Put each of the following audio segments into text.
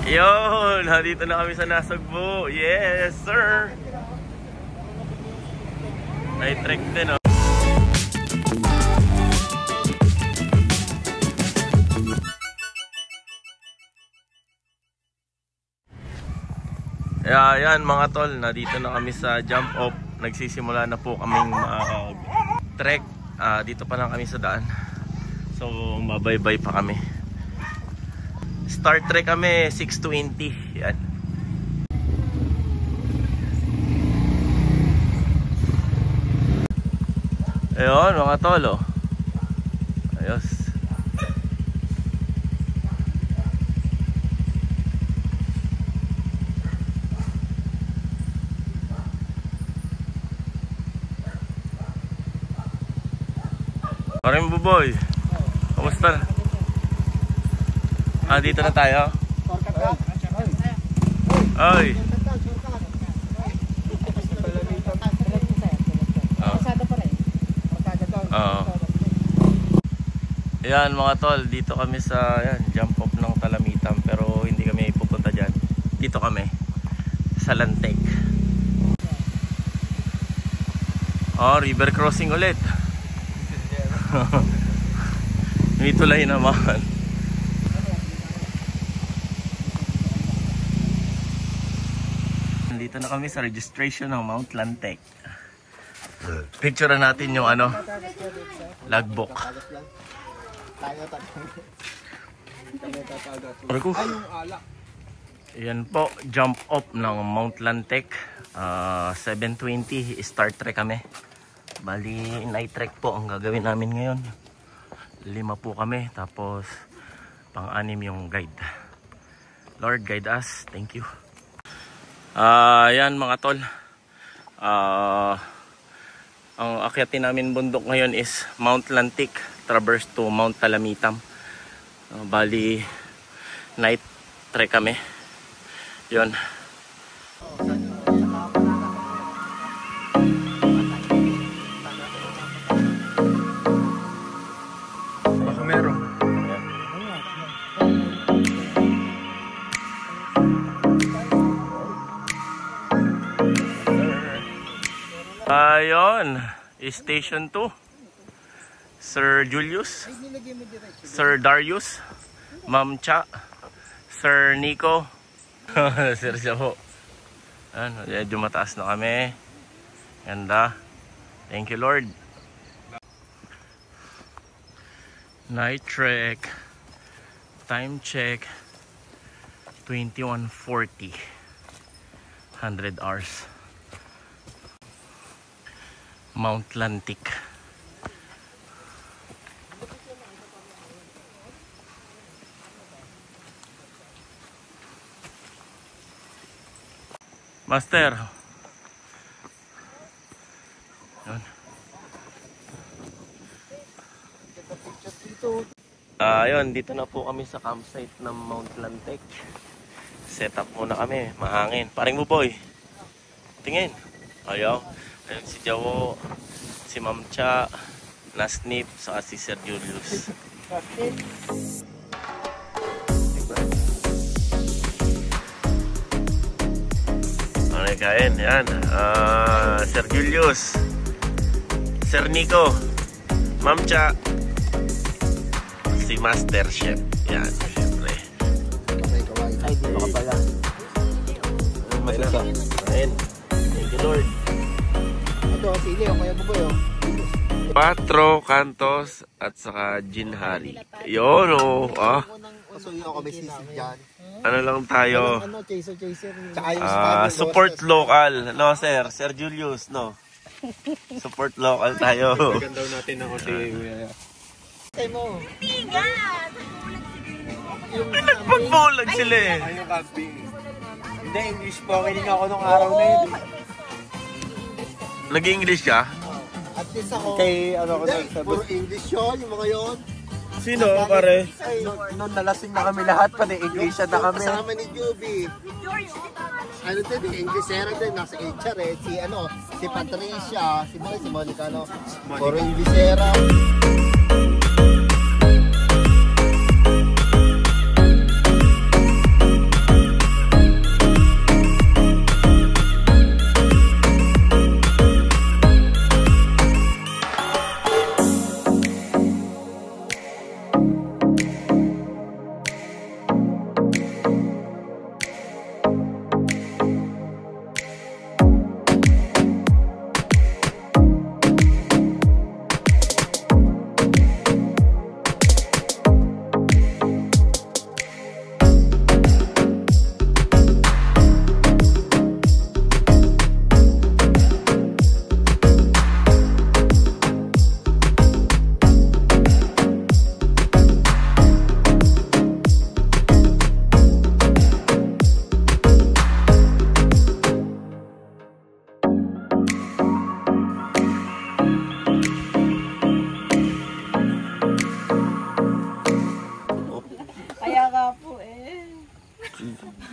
Yun, dito na kami sa Nasugbu. Yes, sir. May trek din, oh. Ayan mga tol, dito na kami sa jump off. Nagsisimula na po kaming trek. Dito pa lang kami sa daan. So mabaybay pa kami. Start trek kami 6:20. Yan. Ayun mga tol, oh. Ayos. Paring Buboy, kamusta? Dito na tayo. Ay. Ayan mga tol, dito kami sa jump off ng Talamitam, pero hindi kami pupunta dyan. Dito kami sa Lantek. River crossing ulit. May tulay naman. Nandito na kami sa registration ng Mount Lantek. Picture natin yung logbook. Ayan po, jump off ng Mount Lantek. 7:20 start trek kami. Bali, night trek po ang gagawin namin ngayon. 5 po kami, tapos pang-6 yung guide. Lord, guide us. Thank you. Ayan mga tol. Ang akyatin namin bundok ngayon is Mount Lantik, traverse to Mount Talamitam. Bali, night trek kami. Yun. Ayun, Station 2. Sir Julius, Sir Darius, Ma'am Cha, Sir Nico, Sir Jabo. Medyo mataas na kami. Ganda. Thank you Lord. Night trek. Time check 21:40. 100 hours. Mount Lantik. Master. Ayun, dito na po kami sa campsite ng Mount Lantik. Set up muna kami, mahangin. Paring Buboy, tingin. Ayaw. Ayun si Jawo, si Ma'am Cha, Nasnip, saka si Sir Julius. Okay, kain. Yan. Sir Julius, Sir Nico, Ma'am Cha, si Master Chef. Yan, syempre. Ay, dito ka pala. Kain. Thank you Lord. Ito, sili, kaya Buboy, Patro, Cantos, at saka Ginhari. Yun, ano lang tayo? Support local. No, sir? Sir Julius, no? Support local tayo. Maganda natin ng konti. Nagpagbulag sila eh. Ayun, camping. Hindi, English po. Kinig ako nung araw na yun. Nag-English ka? At least ako. Kay ano ko sabi. Puro English yun, yung mga yun. Sino, pare? Noon nalasing na kami lahat, pati English na kami. Kasama ni Juby. Ano din, English era din, nasa HR eh. Si Patricia, si Monica, puro English era.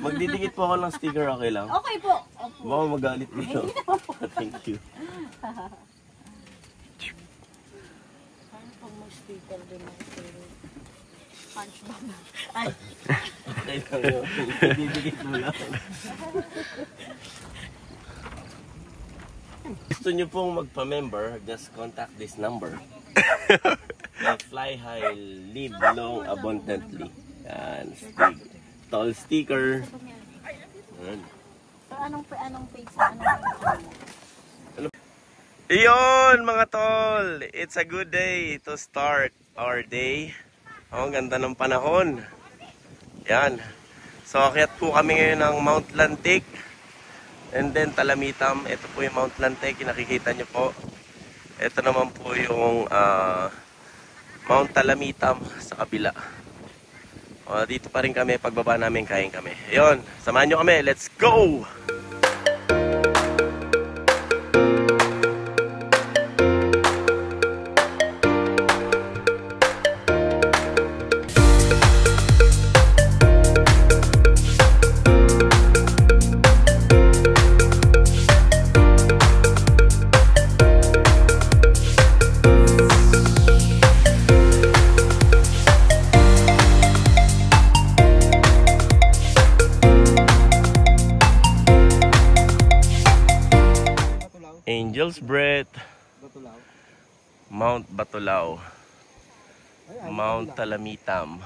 Magdidikit po ako ng sticker, okay lang? Okay po. Opo. Baka magalit dito. Thank you. Paano pag mag-sticker din ako? Punch ba na? Ay. Okay lang yun. Magdidikit mo lang. Gusto nyo pong magpa-member, just contact this number. Fly high, live long, abundantly. Yan, tall sticker. Yan. So, anong page na Iyon mga tol, it's a good day to start our day. Oh, ganda ng panahon. Yan. So akyat po kami ngayon ng Mount Lantic. And then Talamitam. Ito po yung Mount Lantic, nakikita nyo po. Ito naman po yung Mount Talamitam sa kabila. Dito pa rin kami, pagbaba namin kain kami. Ayun, samahan nyo kami, let's go! Angel's Breath, Mount Batulao, Mount Talamitam.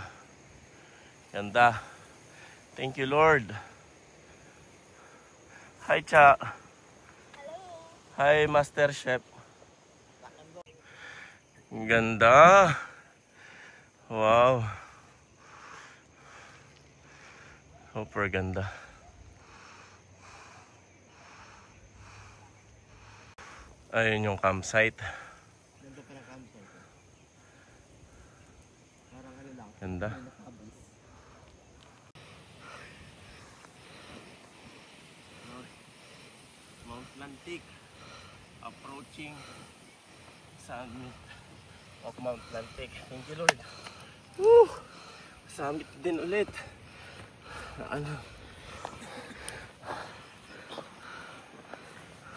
Ganda. Thank you, Lord. Hi, Cha. Hi, Master Chef. Ganda. Wow. Super ganda. Ayun yung campsite. Ganda pa ng campsite. Parang ano lang. Ganda. Mount Lantic. Approaching summit of Mount Lantic. Thank you, Lord. Woo! Summit din ulit. Ano?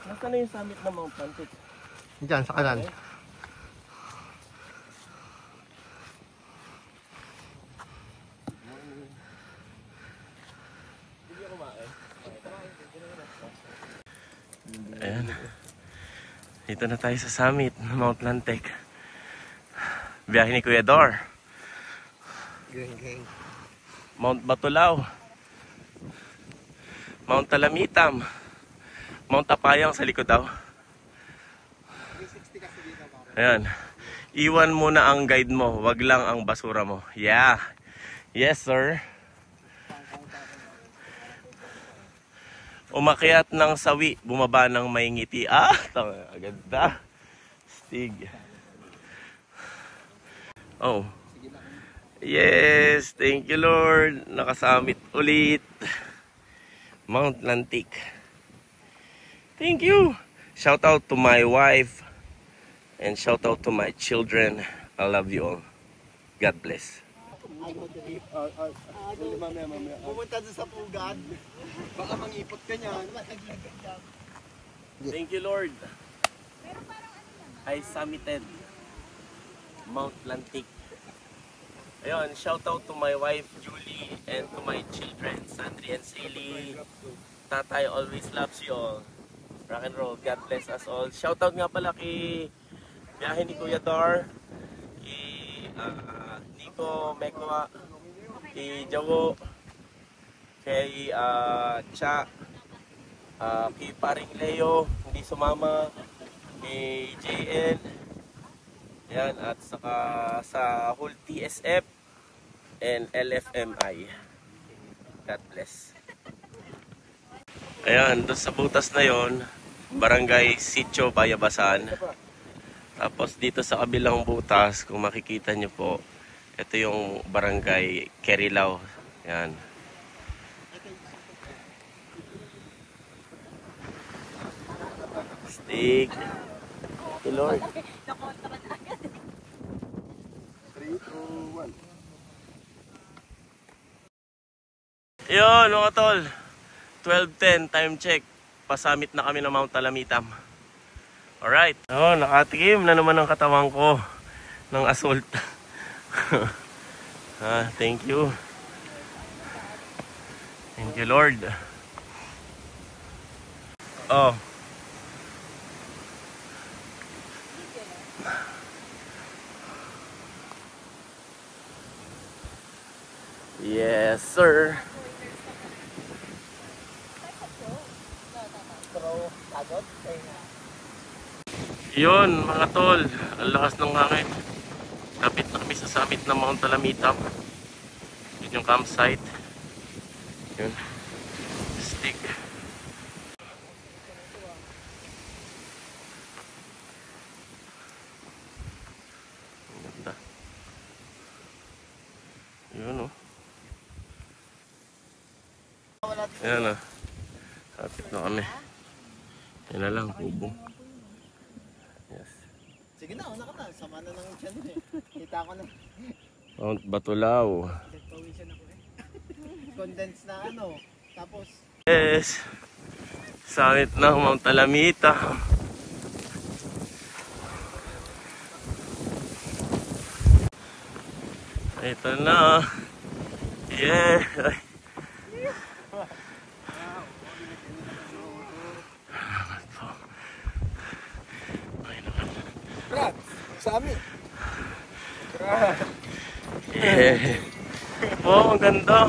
Nasaan na yung summit ng Mount Lantic? Diyan, sa kanan. Ayan. Dito na tayo sa summit ng Mount Lantic. Biyahe ni Kuya Dor. Mount Batulao. Mount Talamitam. Mount Tapayang sa likod daw. Ayan. Iwan mo na ang guide mo. Wag lang ang basura mo. Yeah. Yes, sir. Umakyat ng sawi. Bumaba ng may ngiti. Ah, ganda. Stig. Oh. Yes. Thank you, Lord. Nakasamit ulit. Mount Lantic. Thank you. Shout out to my wife and shout out to my children. I love you all. God bless. Pumunta doon sa pugad. Baka mangipot ka niyan. Thank you, Lord. I summited Mount Lantic. Ayun, shout out to my wife Julie and to my children Sandri and Silly. Tatay always loves you all. Rock and roll. God bless us all. Shout out nga pala kay biyahe ni Kuya Dar, kay Nico Mekwa, kay Jawo, kay Cha, kay Paring Leo, hindi sumama, kay JN, yan, at saka sa whole TSF and LFMI. God bless. Ayan, doon sa butas na yon, Barangay Sitio Bayabasan. Tapos dito sa kabilang butas, kung makikita nyo po, ito yung Barangay Kerilao. Ayan. Stig. Thank you, Lord. 3, 2, 1. Yun mga tol, 12:10 time check. Pasamit na kami ng Mount Alamitam. Alright, nakatikim na naman ang katawan ko ng assault. Thank you. Thank you Lord. Oh. Yes, sir. Yun, mga tol. Ang lakas ng hangin. Lapit na kami sa summit ng Mount Alamitam. Yun yung campsite. Yun. Stick. Ang ganda. Yun, oh. Ayan na. Kapit na kami. Yan na lang, kubo. Yes. Sige na, una ka na. Sama na ng tiyan eh. Kita ko na. Mount Batulao. Condense na ano. Tapos. Yes. Summit ng Mount Alamitam. Ito na. Yeah. Brad, sa amin. Yeah. Oh, ang ganda.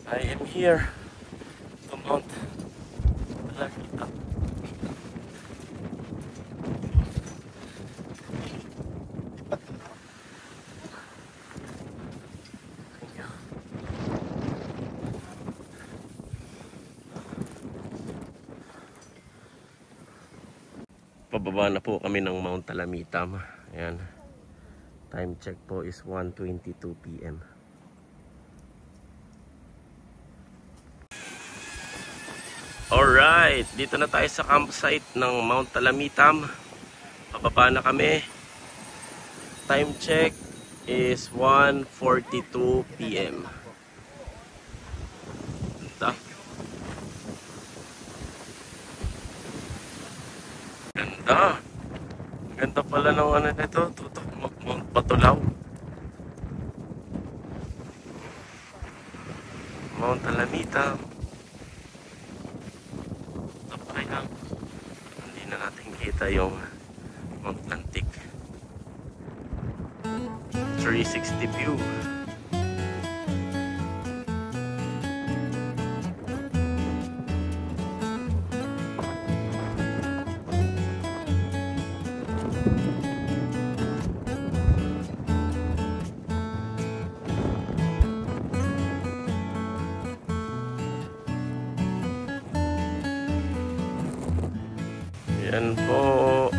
I am here to Mount Alamitam. Pababa na po kami ng Mount Alamitam. Ayan. Time check po is 1:22 PM. Alright, dito na tayo sa campsite ng Mount Alamitam. Pababa na kami. Time check is 1:42 PM. Ganda. Ganda. Ganda pala ng ano nito, tutok Mount Batulao. Mount Alamitam. Hindi na natin kita yung Mount Lantic. 360 view. Yan po.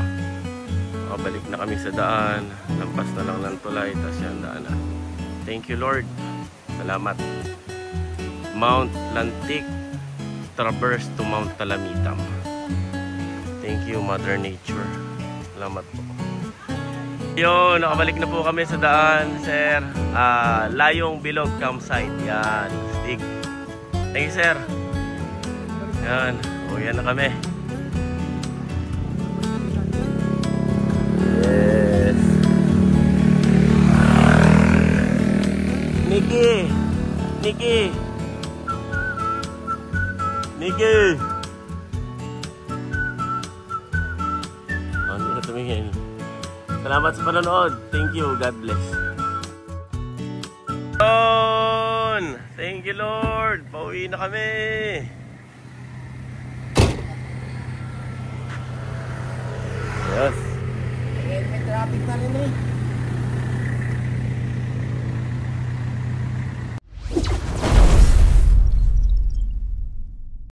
Makabalik na kami sa daan. Lampas na lang ng tulay. Tapos yan daan na. Thank you Lord. Salamat. Mount Lantic traverse to Mount Alamitam. Thank you Mother Nature. Salamat po. Yun, nakabalik na po kami sa daan, sir. Layong Bilog campsite. Yan. Stick. Thank you sir. Yan. O yan na kami. Yes. Nikki. Nikki. Nikki. Oh, hindi na tumingin. Salamat sa panonood. Thank you. God bless. Thank you Lord. Pauwi na kami. Yes. May traffic na rin eh.